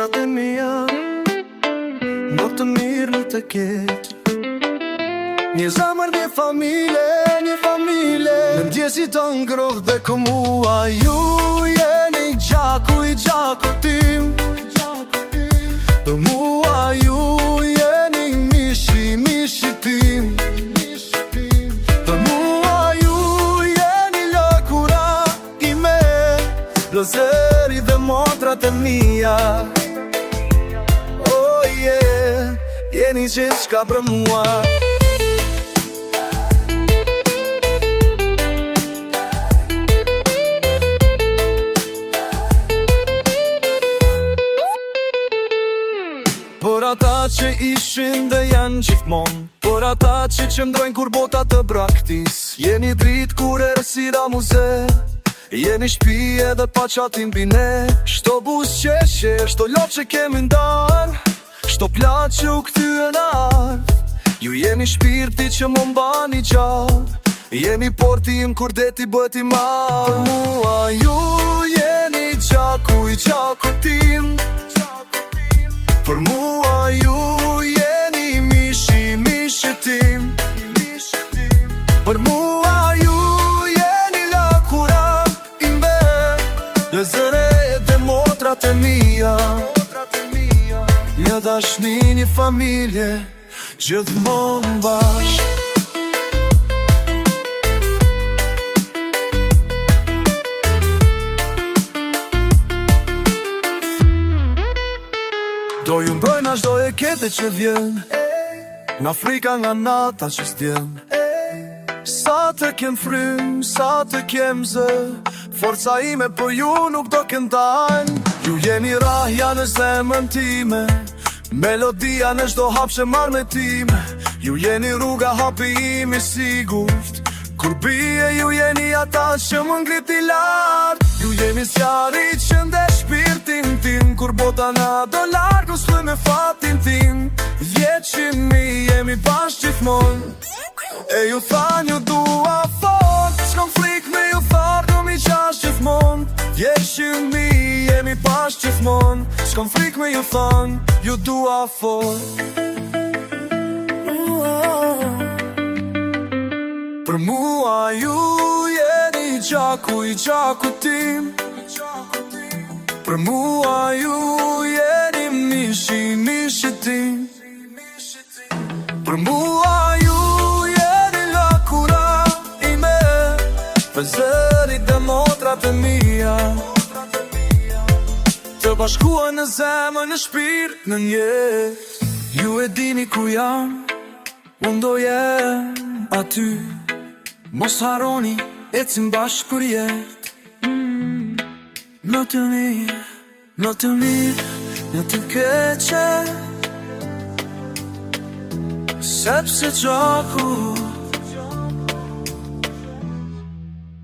motrat e mia, më të mirë në të ketë. Një zamër, një familje, në ndjesi të ngrohtë dhe ku mua. Ju jeni gjaku i gjakut tim, për mua ju jeni mishi tim. Për mua ju jeni lëkura ime, lozeri dhe motrat e mia. Oh yeah, jeni gjithçka për mua. Por ata që ishin dhe janë gjithmon, por ata që qëndrojnë kur bota të braktis. Jeni dritë kur e rësira muze, jeni shpi edhe pa qatin bine. Shto bus qeshe, shto lop që kemi ndar, shto plat që u këtyë në ardh. Ju jeni shpirti që më mbani gjallë, jeni porti im kur deti bët i marë. Për mua ju jeni gjaku i gjakut tim, për mua ju jeni mishi tim. Për mua ju jeni lëkura ime, lezere dhe motrat e mia. Një dashni, një familje, gjithmonë bashkë. Do ju mbrojnë ashtë do e kete që vjen, nga frika nga nata që s'tjen. Sa të kem frym, sa të kem zë, forca ime për ju nuk do këndajnë. Ju jeni rahja në zemën time, melodia në shdo hap që marrë me time. Ju jeni rruga hapi imi sigurt, kur bie ju jeni ata që më ngriti lartë. Ju jeni zjarri që nde shpirtin tim, kur bota na do largu s'luj me fatin tim. 10.000 jemi bashkë gjithmon, e ju than ju dua fort. S'kom flik me ju thar, do mi qash gjithmon. 10.000 jemi bashkë gjithmon, s'kom flik me ju than, ju dua fort. Për mua ju jeni gjaku i gjakut tim, për mua ju jeni mishi tim. Për mua ju jeni lëkura ime, vëzërit dhe motrat e mia. Të bashkua në zemën, në shpirt, në njetë. Ju e dini ku jam, unë do jem aty. Mos haroni, ecim bashkë kur jetë. Në të mirë, në të mirë, në të keqe, sepse gjaku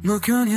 nuk janë